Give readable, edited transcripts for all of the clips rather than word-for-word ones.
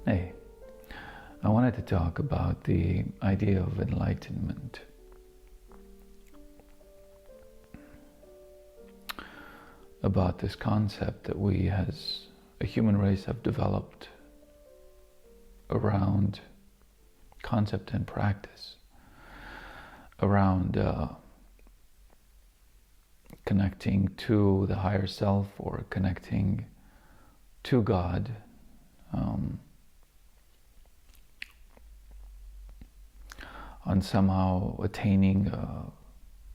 Hey, I wanted to talk about the idea of enlightenment. About this concept that we as a human race have developed around concept and practice, around connecting to the higher self or connecting to God, on somehow attaining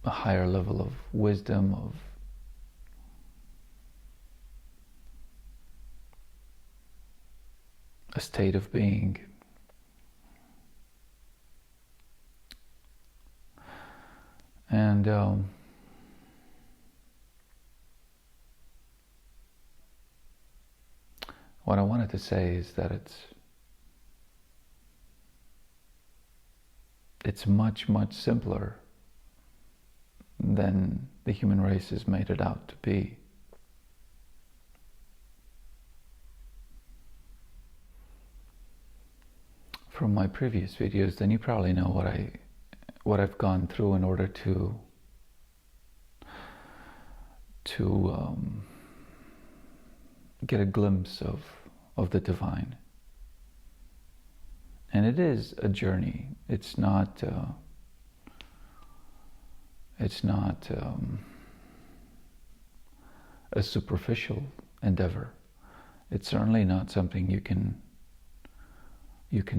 a higher level of wisdom, of a state of being. And what I wanted to say is that it's much, much simpler than the human race has made it out to be. From my previous videos, then you probably know what I've gone through in order to get a glimpse of the divine. And it is a journey. It's not a superficial endeavor. It's certainly not something you can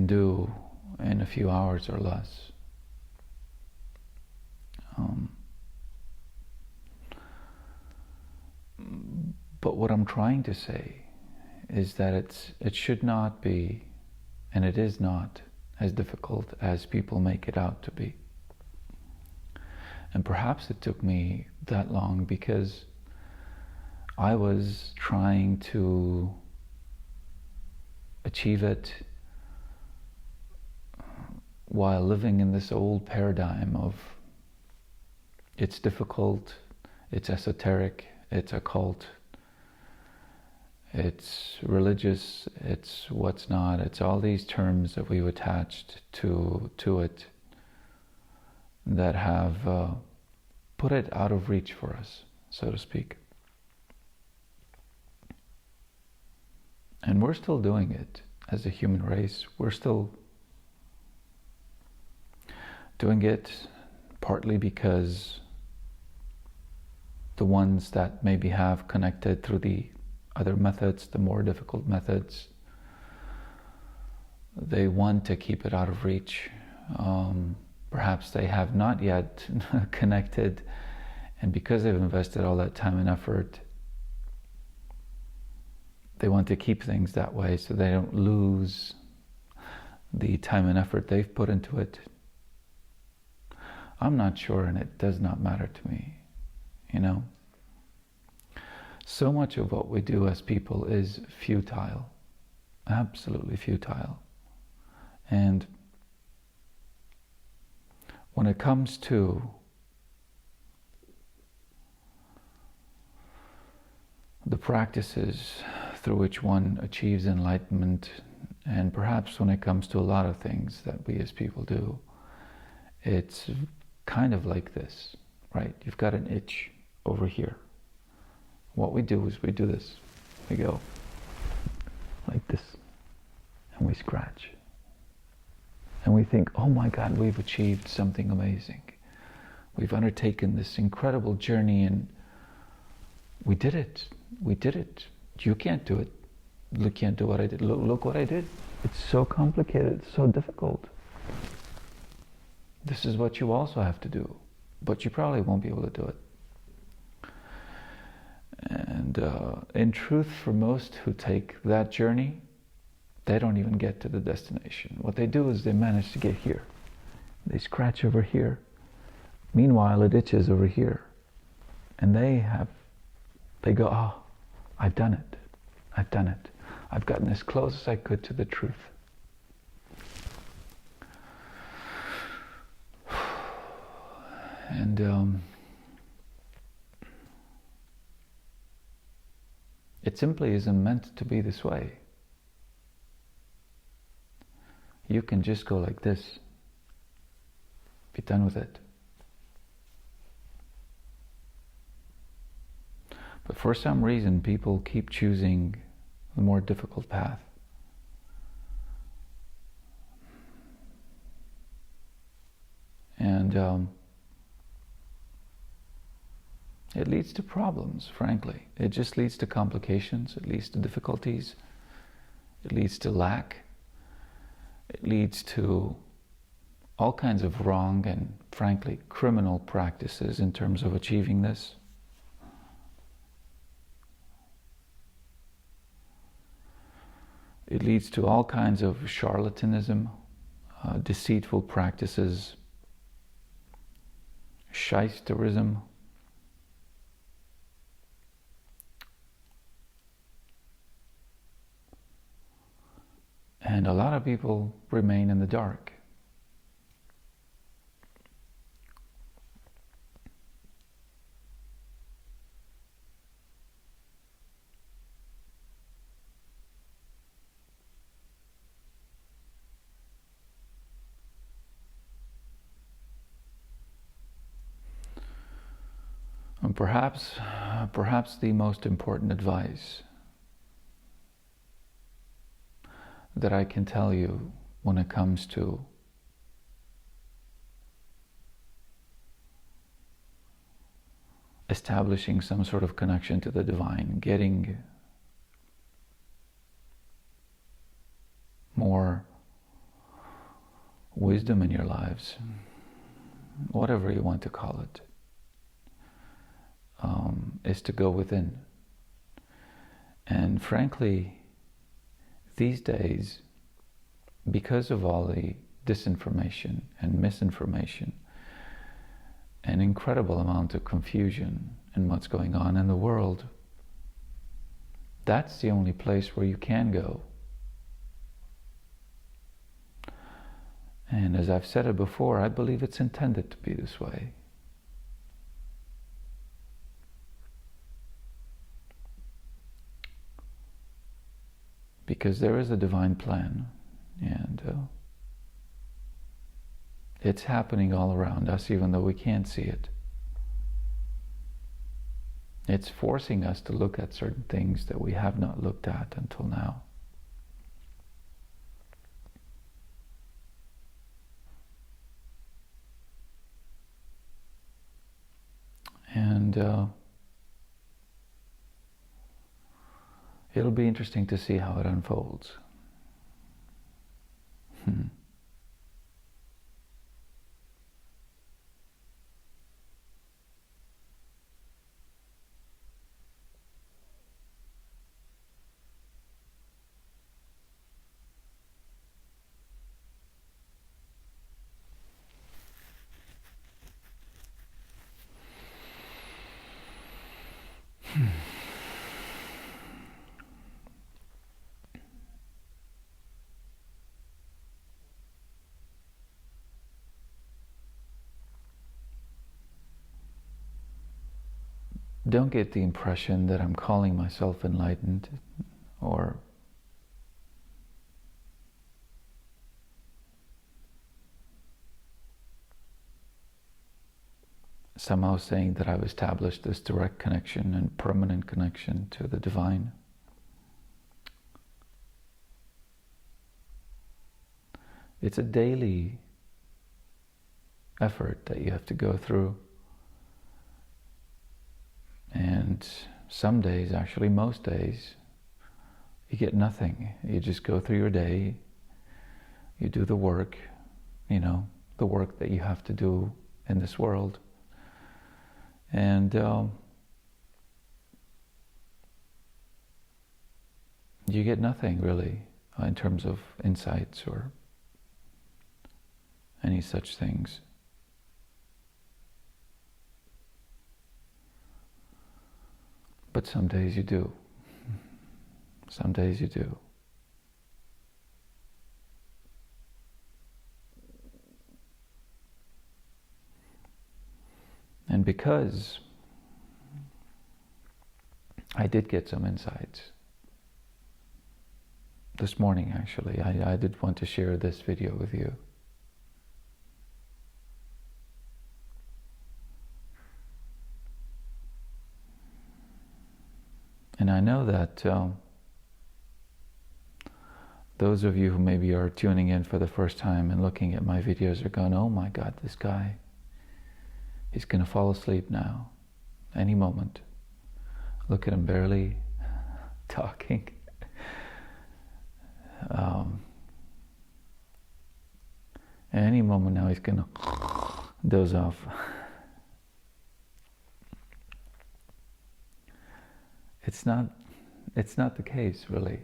do in a few hours or less. But what I'm trying to say is that it should not be, and it is not, as difficult as people make it out to be. And perhaps it took me that long because I was trying to achieve it while living in this old paradigm of it's difficult, it's esoteric, it's occult, it's religious, it's what's not, it's all these terms that we've attached to it that have put it out of reach for us, so to speak. And we're still doing it as a human race. We're still doing it partly because the ones that maybe have connected through the other methods, the more difficult methods, they want to keep it out of reach. Perhaps they have not yet connected, and because they've invested all that time and effort, they want to keep things that way so they don't lose the time and effort they've put into it. I'm not sure, and it does not matter to me, you know. So much of what we do as people is futile, absolutely futile. And when it comes to the practices through which one achieves enlightenment, and perhaps when it comes to a lot of things that we as people do, it's kind of like this, right? You've got an itch over here. What we do is we do this. We go like this, and we scratch. And we think, oh my God, we've achieved something amazing. We've undertaken this incredible journey, and we did it. We did it. You can't do it. You can't do what I did. Look what I did. It's so complicated. It's so difficult. This is what you also have to do, but you probably won't be able to do it. And in truth, for most who take that journey, they don't even get to the destination. What they do is they manage to get here. They scratch over here. Meanwhile, it itches over here. And they go, oh, I've done it. I've done it. I've gotten as close as I could to the truth. And it simply isn't meant to be this way. you can just go like this. Be done with it. But for some reason, people keep choosing the more difficult path. And it leads to problems, frankly. It just leads to complications. It leads to difficulties. It leads to lack. It leads to all kinds of wrong and, frankly, criminal practices in terms of achieving this. It leads to all kinds of charlatanism, deceitful practices, shysterism, and a lot of people remain in the dark. And perhaps the most important advice that I can tell you when it comes to establishing some sort of connection to the divine, getting more wisdom in your lives, whatever you want to call it, is to go within. And frankly, these days, because of all the disinformation and misinformation, an incredible amount of confusion in what's going on in the world, that's the only place where you can go. And as I've said it before, I believe it's intended to be this way. Because there is a divine plan, and it's happening all around us, even though we can't see it. It's forcing us to look at certain things that we have not looked at until now. And it'll be interesting to see how it unfolds. Don't get the impression that I'm calling myself enlightened or somehow saying that I've established this direct connection and permanent connection to the divine. It's a daily effort that you have to go through. And some days, actually most days, you get nothing. You just go through your day, you do the work, the work that you have to do in this world. And you get nothing really in terms of insights or any such things. But some days you do. Some days you do. And because I did get some insights, this morning actually, I did want to share this video with you. And I know that those of you who maybe are tuning in for the first time and looking at my videos are going, oh my God, this guy, he's going to fall asleep now, any moment. Look at him barely talking. Any moment now he's going to doze off. It's not the case, really.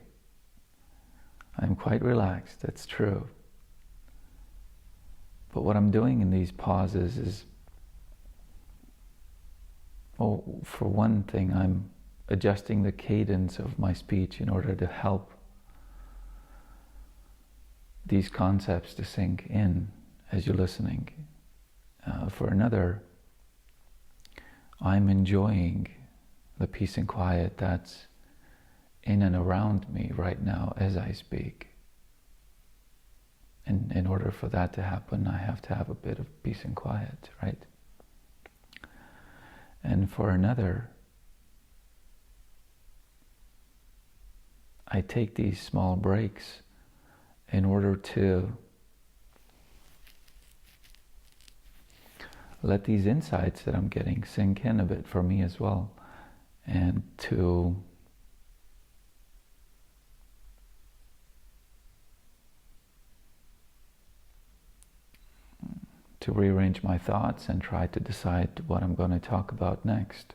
I'm quite relaxed, that's true. But what I'm doing in these pauses is, well, for one thing, I'm adjusting the cadence of my speech in order to help these concepts to sink in as you're listening. For another, I'm enjoying the peace and quiet that's in and around me right now as I speak. And in order for that to happen, I have to have a bit of peace and quiet, right? And for another, I take these small breaks in order to let these insights that I'm getting sink in a bit for me as well, and to rearrange my thoughts and try to decide what I'm going to talk about next.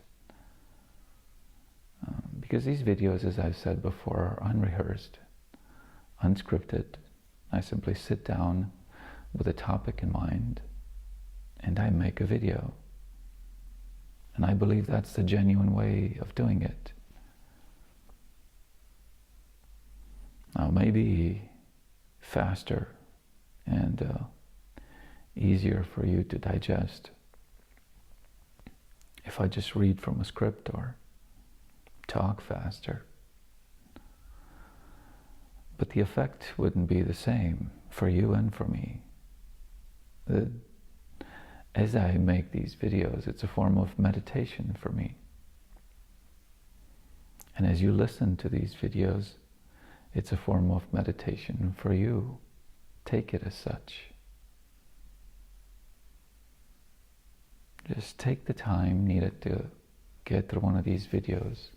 Because these videos, as I've said before, are unrehearsed, unscripted. I simply sit down with a topic in mind and I make a video. And I believe that's the genuine way of doing it. Now, maybe faster and easier for you to digest if I just read from a script or talk faster. But the effect wouldn't be the same for you and for me. As I make these videos, it's a form of meditation for me. And as you listen to these videos, it's a form of meditation for you. Take it as such. Just take the time needed to get through one of these videos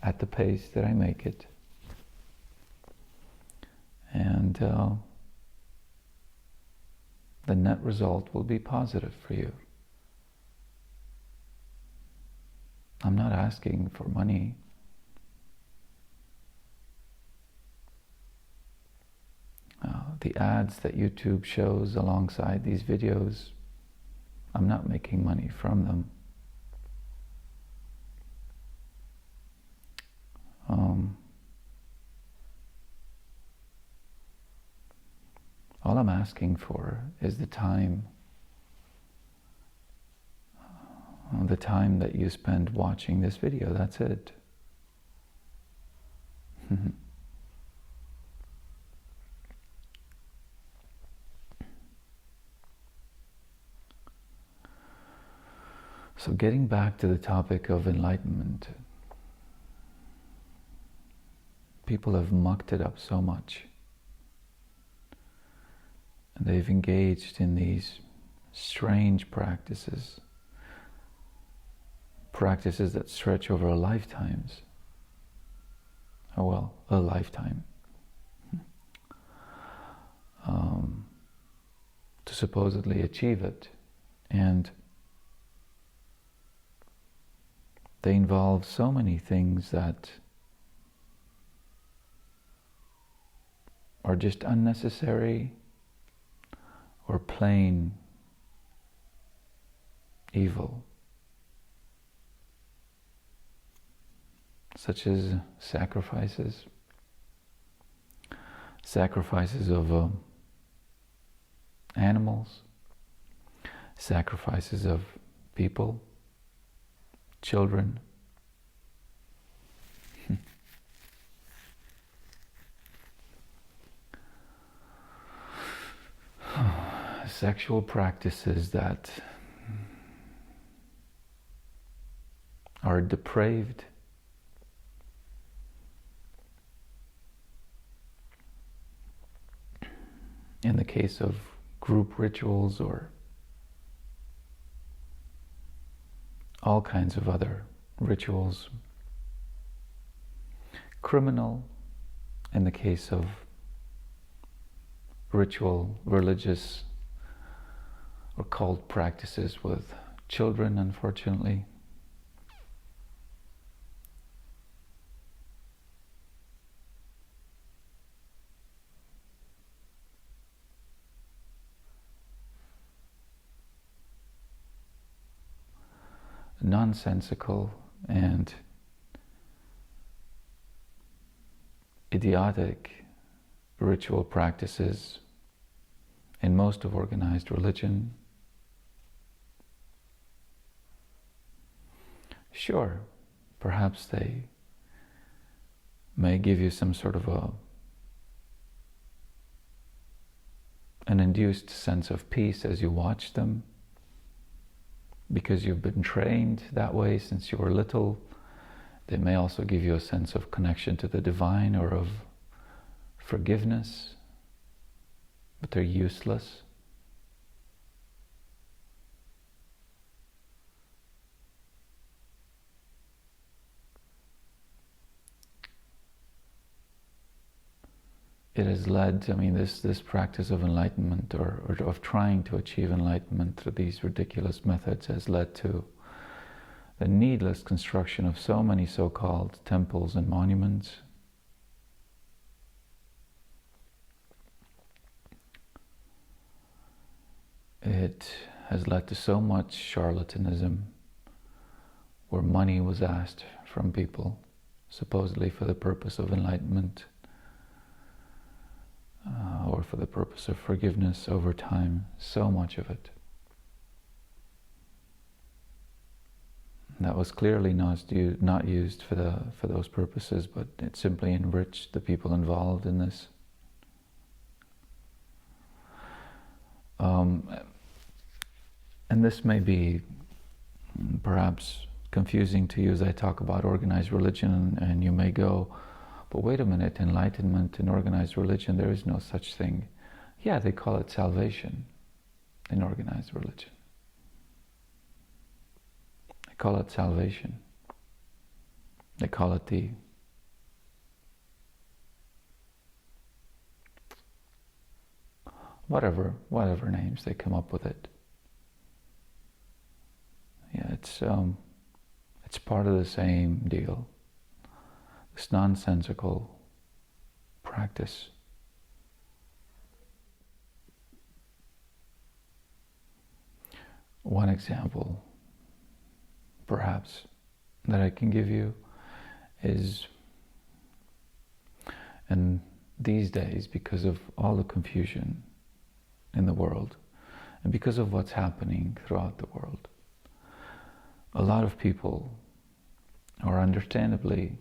at the pace that I make it. And the net result will be positive for you. I'm not asking for money. The ads that YouTube shows alongside these videos, I'm not making money from them. All I'm asking for is the time that you spend watching this video. That's it. So getting back to the topic of enlightenment, people have mucked it up so much. And they've engaged in these strange practices that stretch over lifetimes. Oh well, a lifetime. To supposedly achieve it. And they involve so many things that are just unnecessary or plain evil, such as sacrifices of animals, sacrifices of people, children. sexual practices that are depraved, in the case of group rituals or all kinds of other rituals, criminal in the case of ritual, religious, or cult practices with children, unfortunately. Nonsensical and idiotic ritual practices in most of organized religion. Sure, perhaps they may give you some sort of an induced sense of peace as you watch them, because you've been trained that way since you were little. They may also give you a sense of connection to the divine or of forgiveness, but they're useless. It has led, this practice of enlightenment or of trying to achieve enlightenment through these ridiculous methods has led to the needless construction of so many so-called temples and monuments. It has led to so much charlatanism, where money was asked from people, supposedly for the purpose of enlightenment, or for the purpose of forgiveness over time, so much of it. That was clearly not used for those purposes, but it simply enriched the people involved in this. And this may be perhaps confusing to you as I talk about organized religion, and you may go, but wait a minute, enlightenment and organized religion, there is no such thing. Yeah, they call it salvation in organized religion. They call it salvation. They call it the whatever names they come up with it. Yeah, it's part of the same deal. This nonsensical practice. One example, perhaps, that I can give you is, and these days, because of all the confusion in the world, and because of what's happening throughout the world, a lot of people are understandably,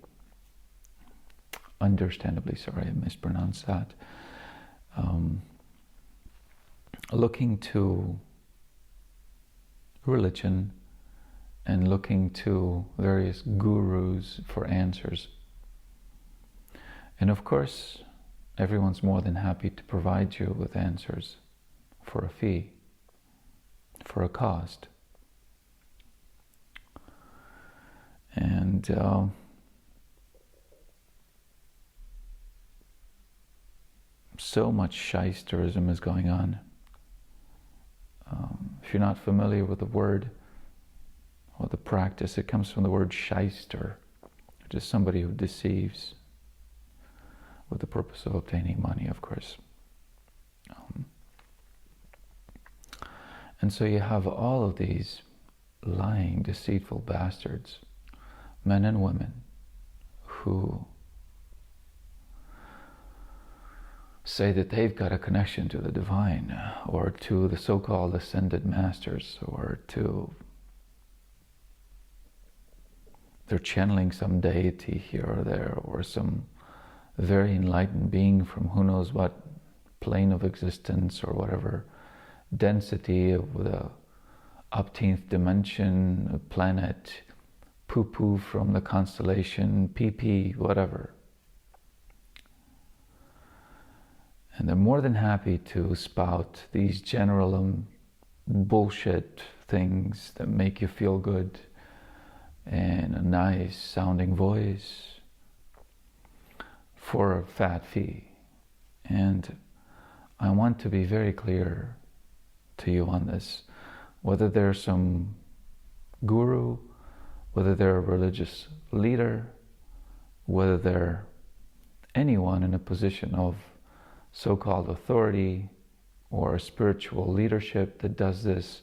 sorry, I mispronounced that, looking to religion and looking to various gurus for answers. And of course, everyone's more than happy to provide you with answers for a fee, for a cost. And so much shysterism is going on. If you're not familiar with the word or the practice, it comes from the word shyster, which is somebody who deceives with the purpose of obtaining money, of course. And so you have all of these lying, deceitful bastards, men and women, who say that they've got a connection to the divine, or to the so-called ascended masters, or to they're channeling some deity here or there, or some very enlightened being from who knows what plane of existence or whatever density of the upteenth dimension, a planet, poo-poo from the constellation, PP, whatever. And they're more than happy to spout these general bullshit things that make you feel good and a nice sounding voice for a fat fee. And I want to be very clear to you on this. Whether they're some guru, whether they're a religious leader, whether they're anyone in a position of so-called authority or spiritual leadership that does this,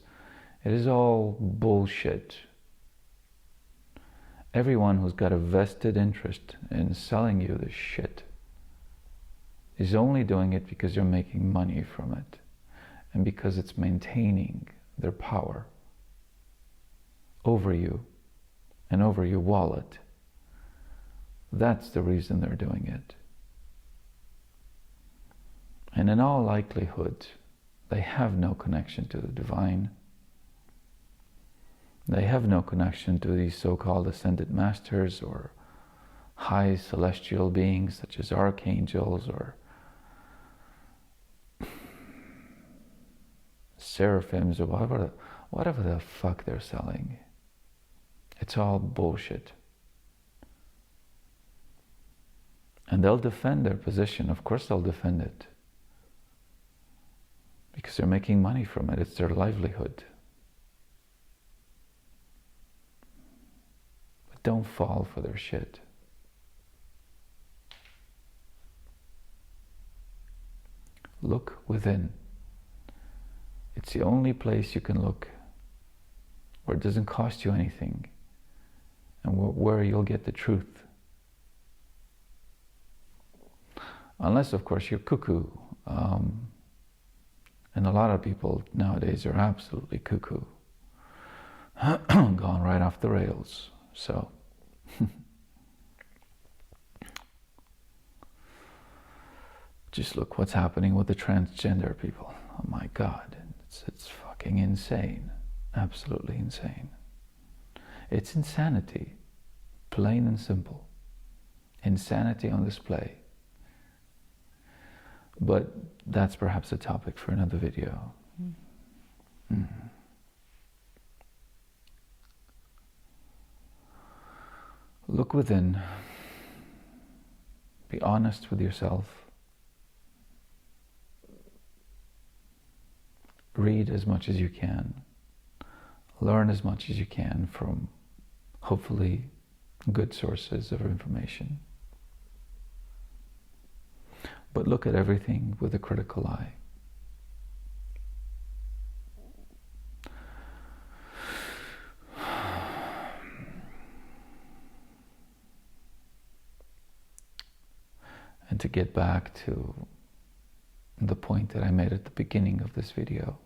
it is all bullshit. Everyone who's got a vested interest in selling you this shit is only doing it because you're making money from it and because it's maintaining their power over you and over your wallet. That's the reason they're doing it. And in all likelihood, they have no connection to the divine. They have no connection to these so-called ascended masters or high celestial beings such as archangels or seraphims or whatever the fuck they're selling. It's all bullshit. And they'll defend their position. Of course they'll defend it. Because they're making money from it. It's their livelihood. But don't fall for their shit. Look within. It's the only place you can look where it doesn't cost you anything and where you'll get the truth. Unless, of course, you're cuckoo. And a lot of people nowadays are absolutely cuckoo. Gone right off the rails. So, just look what's happening with the transgender people. Oh my God, it's fucking insane. Absolutely insane. It's insanity, plain and simple. Insanity on display. But that's perhaps a topic for another video. Look within. Be honest with yourself. Read as much as you can. Learn as much as you can from, hopefully, good sources of information. But look at everything with a critical eye. And to get back to the point that I made at the beginning of this video,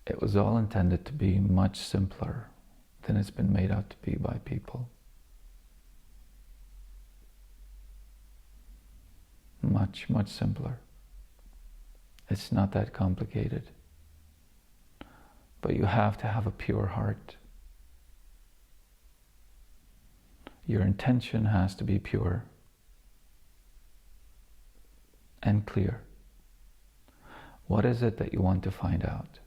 it was all intended to be much simpler than it's been made out to be by people. Much, much simpler. It's not that complicated. But you have to have a pure heart. Your intention has to be pure and clear. What is it that you want to find out?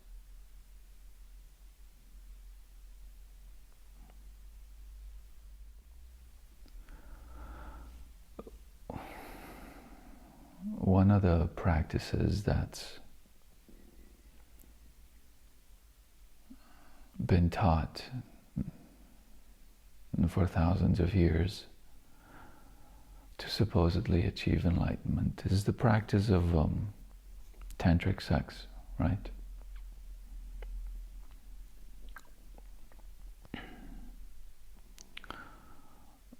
One of the practices that's been taught for thousands of years to supposedly achieve enlightenment is the practice of tantric sex, right?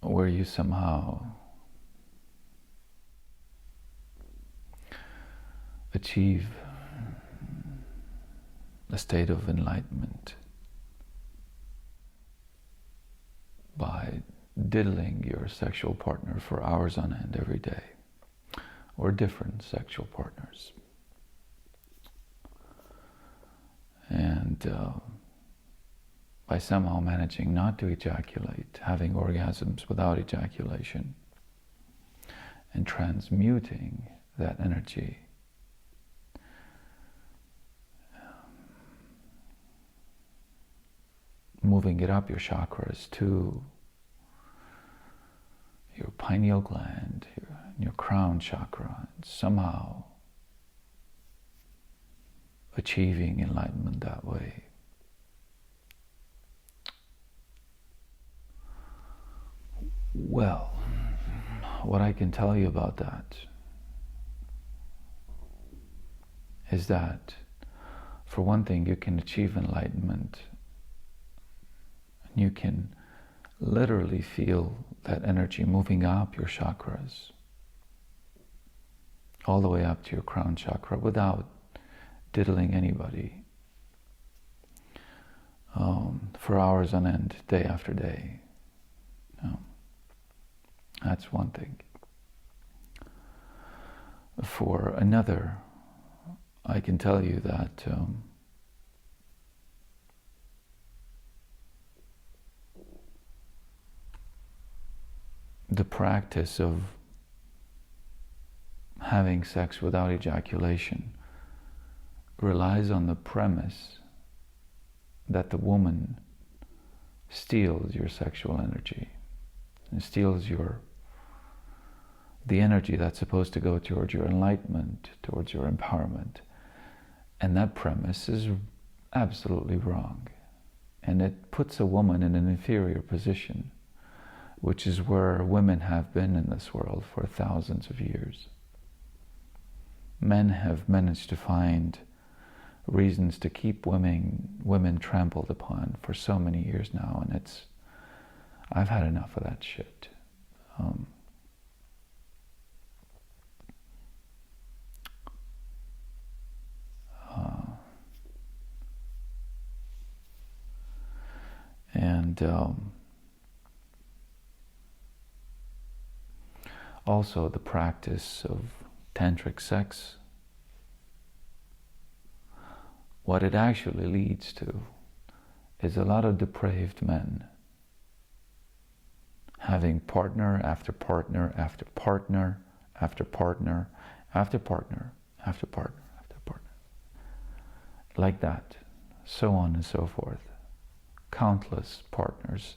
Where you somehow achieve a state of enlightenment by diddling your sexual partner for hours on end every day, or different sexual partners. And by somehow managing not to ejaculate, having orgasms without ejaculation, and transmuting that energy, moving it up your chakras to your pineal gland, your crown chakra, and somehow achieving enlightenment that way. Well, what I can tell you about that is that, for one thing, you can achieve enlightenment, and you can literally feel that energy moving up your chakras, all the way up to your crown chakra, without diddling anybody, for hours on end, day after day. That's one thing. For another, I can tell you that the practice of having sex without ejaculation relies on the premise that the woman steals your sexual energy and steals the energy that's supposed to go towards your enlightenment, towards your empowerment. And that premise is absolutely wrong. And it puts a woman in an inferior position, which is where women have been in this world for thousands of years. Men have managed to find reasons to keep women trampled upon for so many years now, and I've had enough of that shit. Also the practice of tantric sex, what it actually leads to is a lot of depraved men having partner after partner after partner after partner after partner after partner after partner, like that, so on and so forth. Countless partners,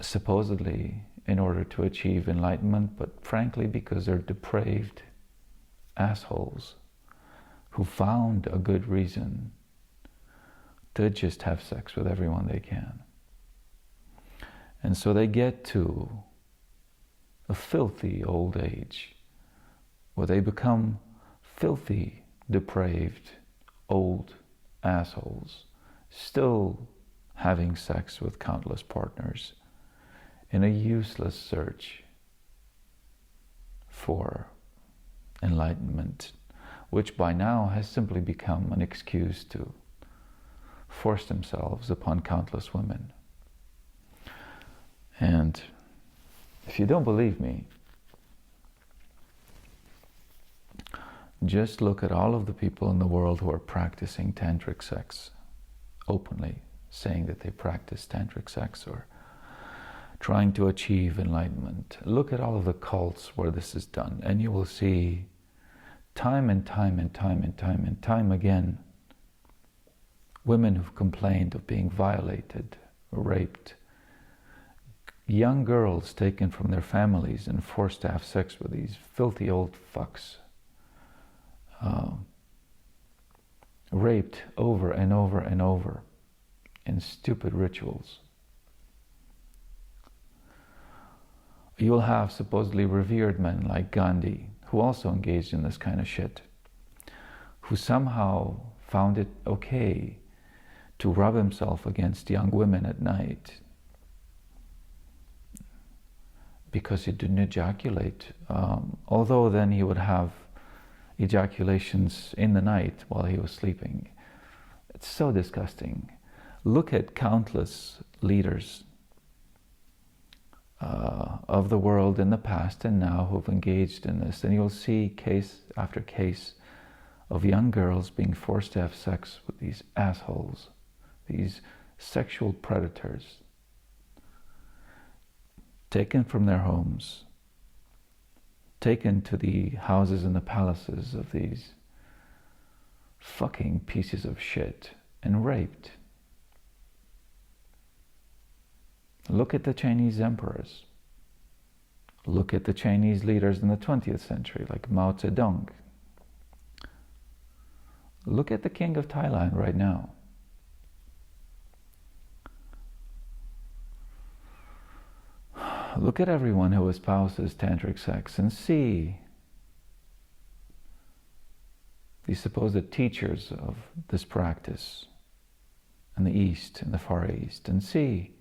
supposedly in order to achieve enlightenment, but frankly because they're depraved assholes who found a good reason to just have sex with everyone they can. And so they get to a filthy old age where they become filthy, depraved, old assholes, still having sex with countless partners in a useless search for enlightenment, which by now has simply become an excuse to force themselves upon countless women. And if you don't believe me, just look at all of the people in the world who are practicing tantric sex openly, saying that they practice tantric sex or trying to achieve enlightenment. Look at all of the cults where this is done, and you will see time and time and time and time and time again women who've complained of being violated, raped, young girls taken from their families and forced to have sex with these filthy old fucks, raped over and over and over in stupid rituals. You'll have supposedly revered men like Gandhi, who also engaged in this kind of shit, who somehow found it okay to rub himself against young women at night because he didn't ejaculate, although then he would have ejaculations in the night while he was sleeping. It's so disgusting. Look at countless leaders of the world in the past and now who've engaged in this, and you'll see case after case of young girls being forced to have sex with these assholes, these sexual predators, taken from their homes, taken to the houses and the palaces of these fucking pieces of shit and raped. Look at the Chinese emperors. Look at the Chinese leaders in the 20th century, like Mao Zedong. Look at the king of Thailand right now. Look at everyone who espouses tantric sex and see the supposed teachers of this practice in the East, in the Far East, and see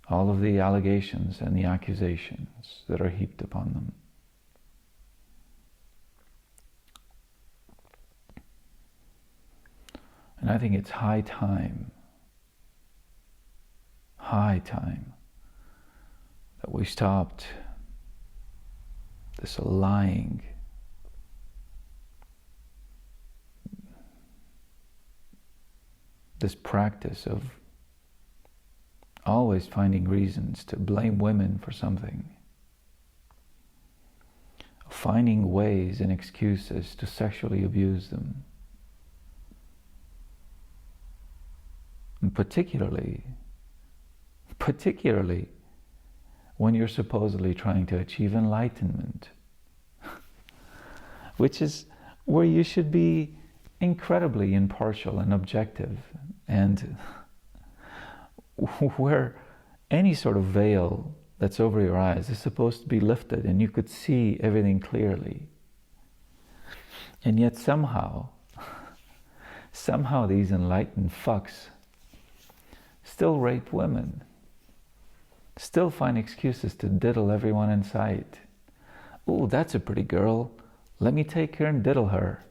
all of the allegations and the accusations that are heaped upon them. And I think it's high time that we stopped this lying, this practice of always finding reasons to blame women for something, finding ways and excuses to sexually abuse them, and particularly when you're supposedly trying to achieve enlightenment, which is where you should be incredibly impartial and objective, and where any sort of veil that's over your eyes is supposed to be lifted and you could see everything clearly. And yet somehow these enlightened fucks still rape women, still find excuses to diddle everyone in sight. Oh, that's a pretty girl. Let me take her and diddle her.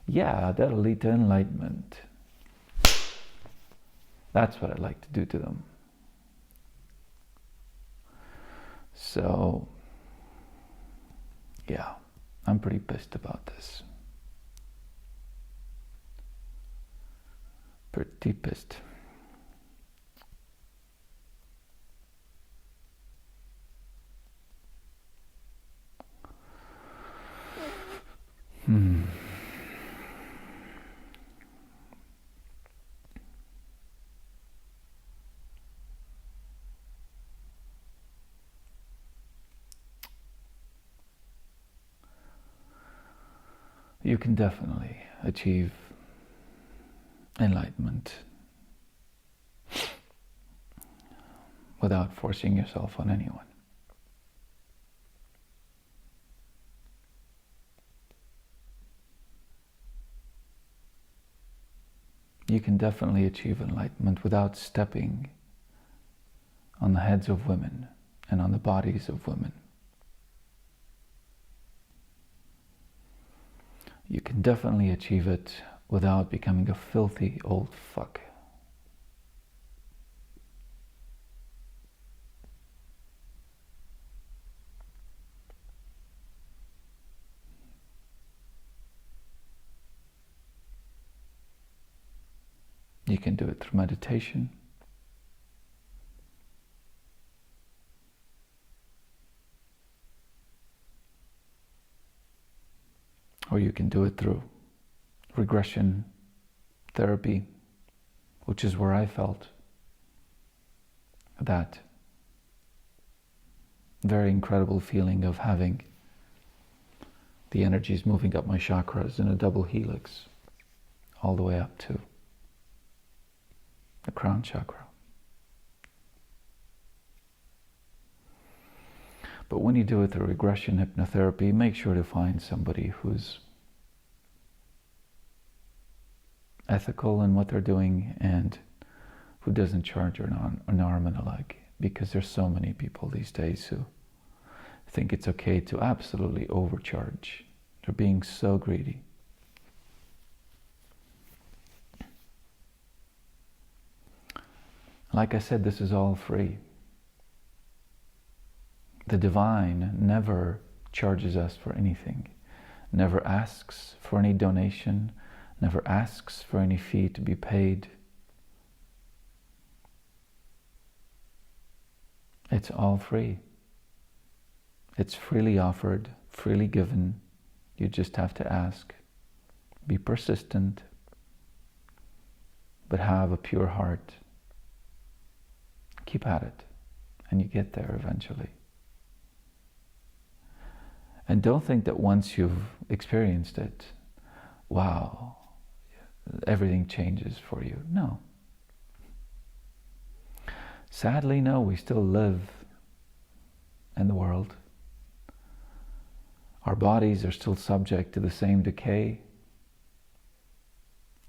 Yeah, that'll lead to enlightenment. That's what I'd like to do to them. So, yeah, I'm pretty pissed about this. Pretty pissed. You can definitely achieve enlightenment without forcing yourself on anyone. You can definitely achieve enlightenment without stepping on the heads of women and on the bodies of women. You can definitely achieve it without becoming a filthy old fuck. You can do it through meditation. Or you can do it through regression therapy, which is where I felt that very incredible feeling of having the energies moving up my chakras in a double helix all the way up to the crown chakra. But when you do it through regression hypnotherapy, make sure to find somebody who's ethical in what they're doing and who doesn't charge an arm and a leg, because there's so many people these days who think it's okay to absolutely overcharge. They're being so greedy. Like I said, this is all free. The divine never charges us for anything, never asks for any donation, never asks for any fee to be paid. It's all free. It's freely offered, freely given. You just have to ask. Be persistent, but have a pure heart. Keep at it, and you get there eventually. And don't think that once you've experienced it, wow, everything changes for you. No. Sadly, no, we still live in the world. Our bodies are still subject to the same decay.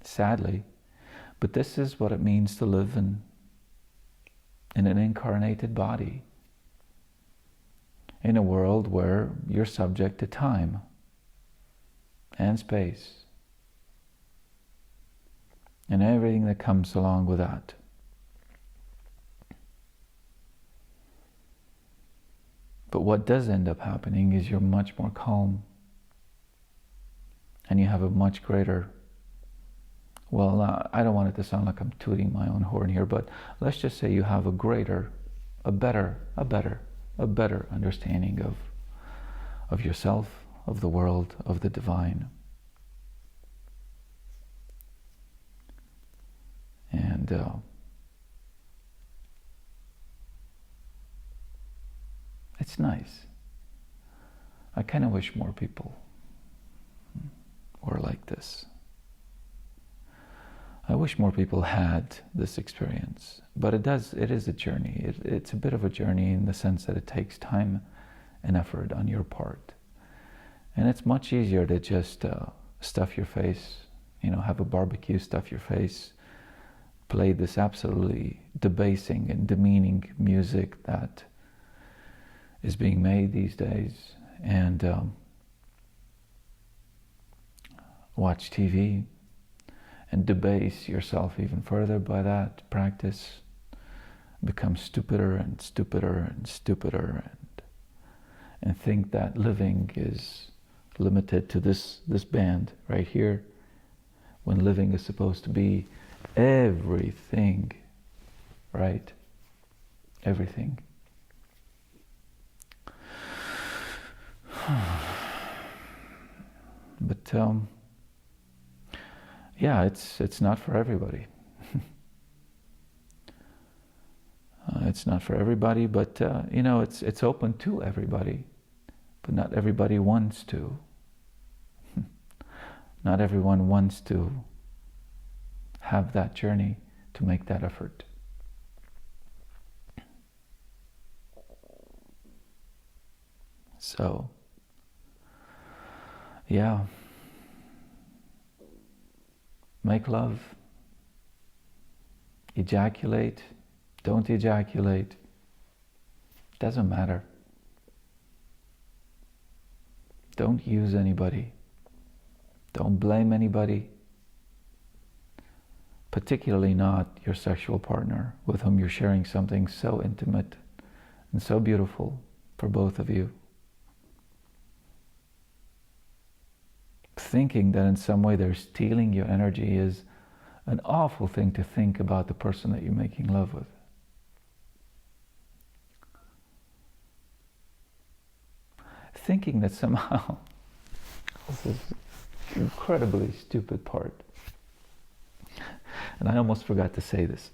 Sadly. But this is what it means to live in an incarnated body. In a world where you're subject to time and space and everything that comes along with that. But what does end up happening is you're much more calm and you have a much greater, well, I don't want it to sound like I'm tooting my own horn here, but let's just say you have a greater, a better understanding of yourself, of the world, of the divine. And it's nice. I kind of wish more people were like this. I wish more people had this experience, but it is a journey. It's a bit of a journey in the sense that it takes time and effort on your part. And it's much easier to just stuff your face, have a barbecue, stuff your face, play this absolutely debasing and demeaning music that is being made these days, and watch TV, and debase yourself even further by that practice, become stupider and stupider and stupider, and think that living is limited to this band right here, when living is supposed to be everything, right? Everything. But yeah, it's not for everybody. It's not for everybody, but it's open to everybody, but not everybody wants to. Not everyone wants to have that journey, to make that effort. So, yeah, make love, ejaculate, don't ejaculate, doesn't matter. Don't use anybody, don't blame anybody, particularly not your sexual partner with whom you're sharing something so intimate and so beautiful for both of you. Thinking that in some way they're stealing your energy is an awful thing to think about the person that you're making love with. Thinking that somehow, this is an incredibly stupid part, and I almost forgot to say this,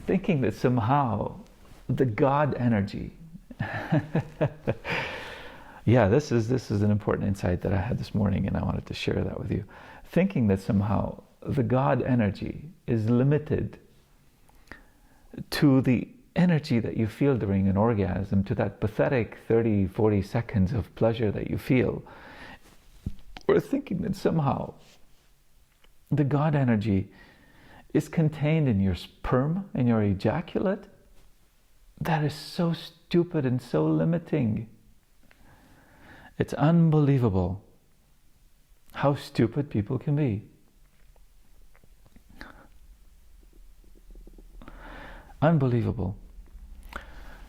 thinking that somehow the God energy yeah, this is an important insight that I had this morning, and I wanted to share that with you. Thinking that somehow the God energy is limited to the energy that you feel during an orgasm, to that pathetic 30, 40 seconds of pleasure that you feel, or thinking that somehow the God energy is contained in your sperm, in your ejaculate, that is so stupid and so limiting. It's unbelievable how stupid people can be. Unbelievable.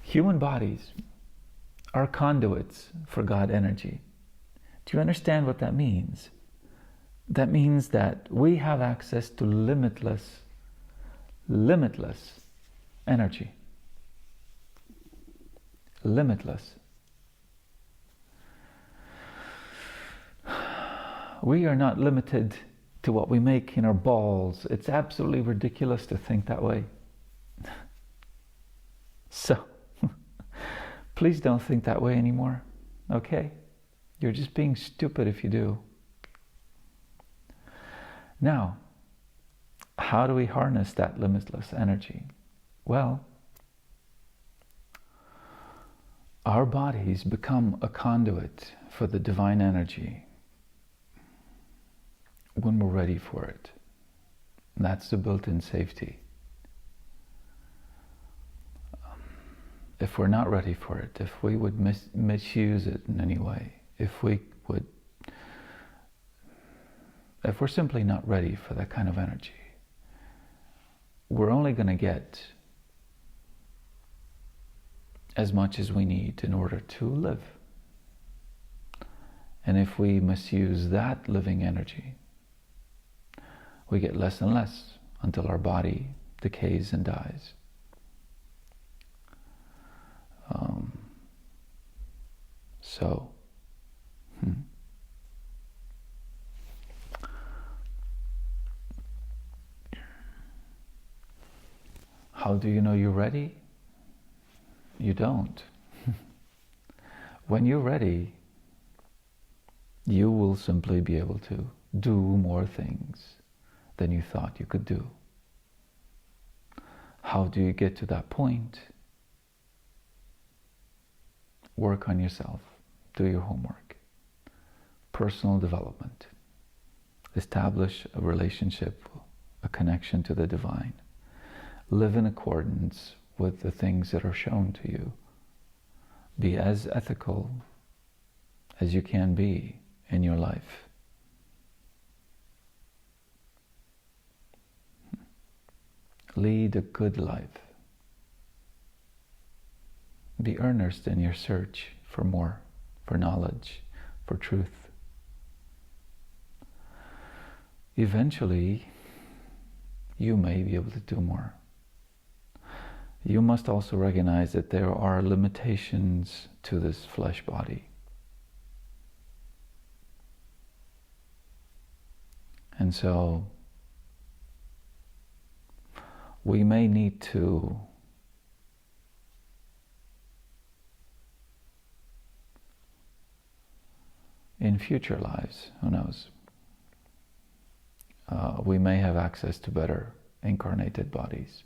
Human bodies are conduits for God energy. Do you understand what that means? That means that we have access to limitless energy. Limitless. We are not limited to what we make in our balls. It's absolutely ridiculous to think that way. So, please don't think that way anymore, okay? You're just being stupid if you do. Now, how do we harness that limitless energy? Well, our bodies become a conduit for the divine energy when we're ready for it. That's the built-in safety. If we're not ready for it, if we would misuse it in any way, if we're simply not ready for that kind of energy, we're only going to get as much as we need in order to live. And if we misuse that living energy, we get less and less until our body decays and dies. How do you know you're ready? You don't. When you're ready, you will simply be able to do more things than you thought you could do. How do you get to that point? Work on yourself. Do your homework. Personal development. Establish a relationship, a connection to the divine. Live in accordance with the things that are shown to you. Be as ethical as you can be in your life. Lead a good life. Be earnest in your search for more, for knowledge, for truth. Eventually, you may be able to do more. You must also recognize that there are limitations to this flesh body. And so, we may need to in future lives, who knows, we may have access to better incarnated bodies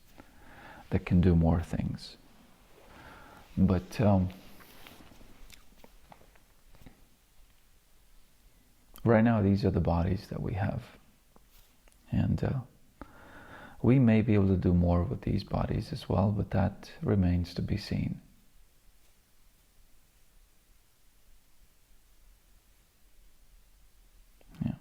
that can do more things. But right now, these are the bodies that we have. And we may be able to do more with these bodies as well, but that remains to be seen. Yeah.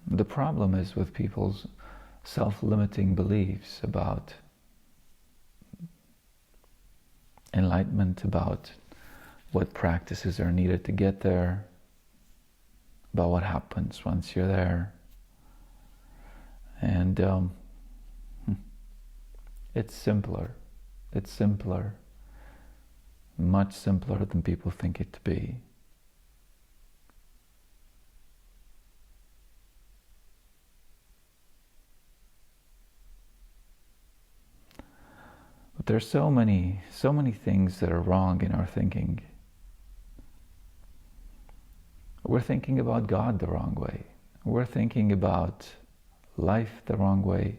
The problem is with people's self-limiting beliefs about enlightenment, about what practices are needed to get there, about what happens once you're there. And it's simpler. It's simpler. Much simpler than people think it to be. But there's so many things that are wrong in our thinking. We're thinking about God the wrong way. We're thinking about life the wrong way.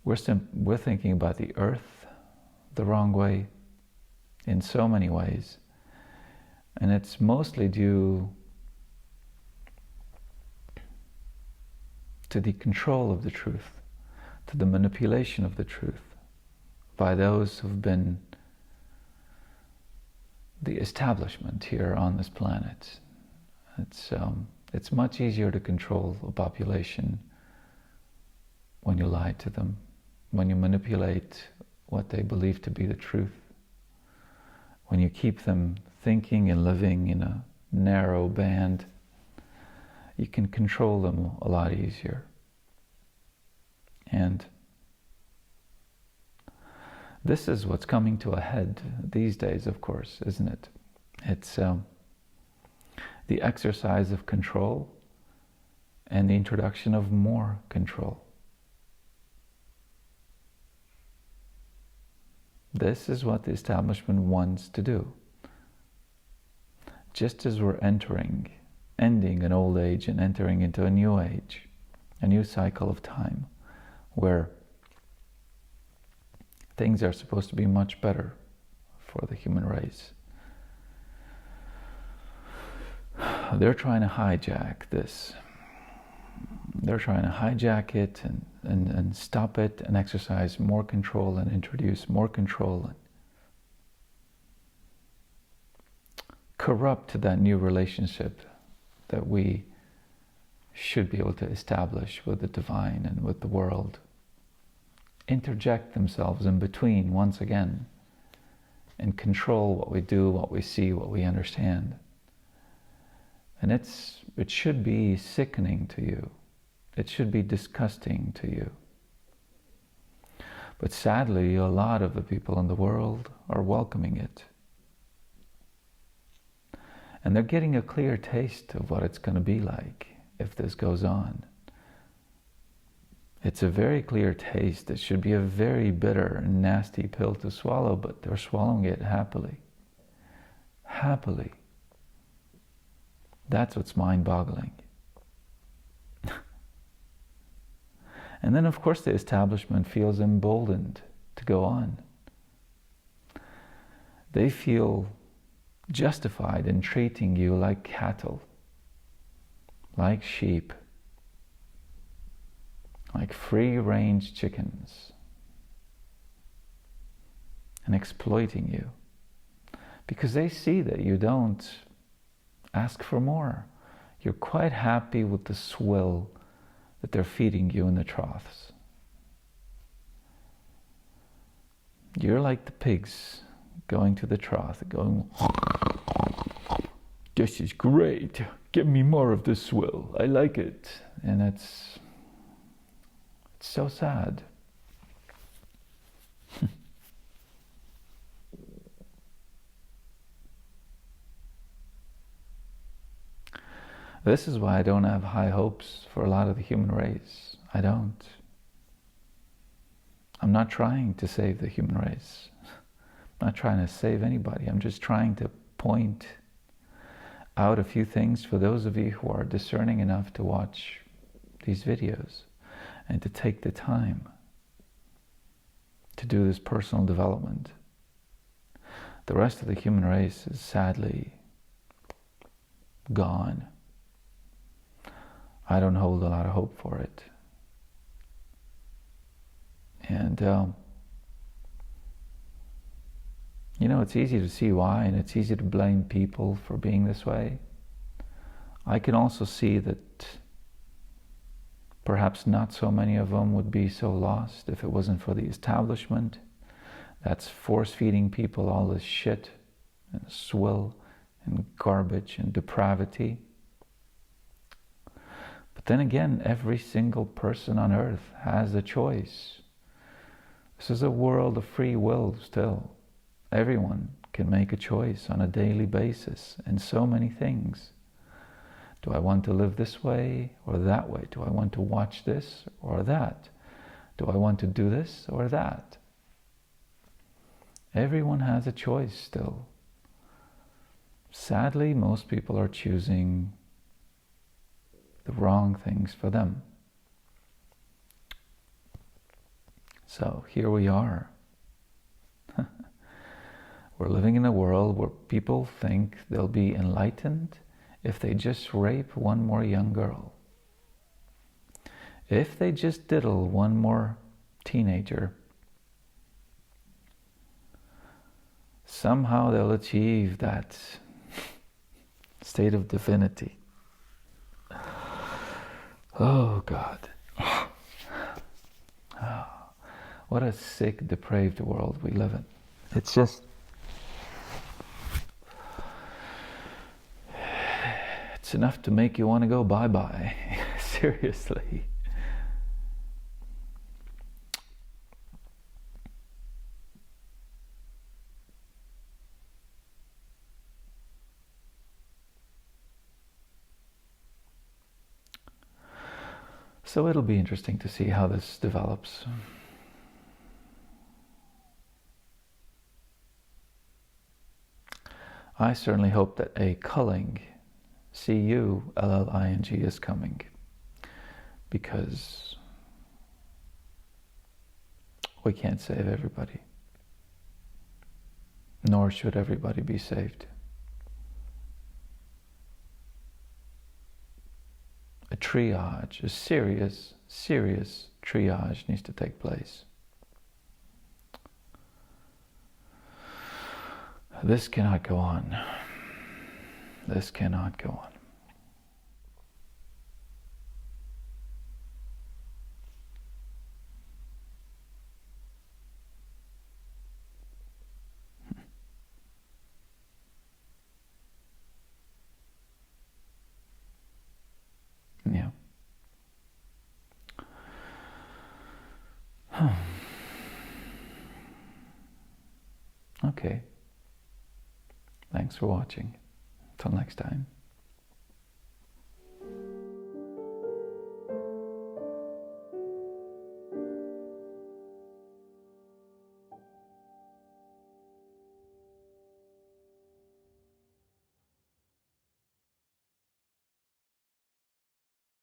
We're thinking about the earth the wrong way in so many ways. And it's mostly due to the control of the truth, to the manipulation of the truth by those who've been the establishment here on this planet. It's much easier to control a population when you lie to them, when you manipulate what they believe to be the truth, when you keep them thinking and living in a narrow band. You can control them a lot easier. And this is what's coming to a head these days, of course, isn't it? It's the exercise of control and the introduction of more control. This is what the establishment wants to do. Just as we're ending an old age and entering into a new age, a new cycle of time, where things are supposed to be much better for the human race. They're trying to hijack this. They're trying to hijack it and stop it and exercise more control and introduce more control and corrupt that new relationship that we should be able to establish with the divine and with the world. Interject themselves in between once again and control what we do, what we see, what we understand. And it should be sickening to you. It should be disgusting to you. But sadly, a lot of the people in the world are welcoming it. And they're getting a clear taste of what it's going to be like if this goes on. It's a very clear taste. It should be a very bitter and nasty pill to swallow, but they're swallowing it happily. Happily. That's what's mind-boggling. And then, of course, the establishment feels emboldened to go on. They feel justified in treating you like cattle, like sheep, like free-range chickens, and exploiting you. Because they see that you don't ask for more. You're quite happy with the swill that they're feeding you in the troughs. You're like the pigs going to the trough, going, "This is great, give me more of this swill, I like it." And it's so sad. This is why I don't have high hopes for a lot of the human race. I don't. I'm not trying to save the human race. I'm not trying to save anybody. I'm just trying to point out a few things for those of you who are discerning enough to watch these videos and to take the time to do this personal development. The rest of the human race is sadly gone. I don't hold a lot of hope for it. And, it's easy to see why, and it's easy to blame people for being this way. I can also see that perhaps not so many of them would be so lost if it wasn't for the establishment that's force-feeding people all this shit and swill and garbage and depravity. But then again, every single person on earth has a choice. This is a world of free will still. Everyone can make a choice on a daily basis in so many things. Do I want to live this way or that way? Do I want to watch this or that? Do I want to do this or that? Everyone has a choice still. Sadly, most people are choosing the wrong things for them. So here we are. We're living in a world where people think they'll be enlightened if they just rape one more young girl. If they just diddle one more teenager, somehow they'll achieve that state of divinity. Oh God. What a sick, depraved world we live in. It's just... it's enough to make you want to go bye-bye. Seriously. So it'll be interesting to see how this develops. I certainly hope that a culling, C-U-L-L-I-N-G, is coming, because we can't save everybody, nor should everybody be saved. A triage, a serious, serious triage needs to take place. This cannot go on. This cannot go on. Yeah. Okay. Thanks for watching. Till next time.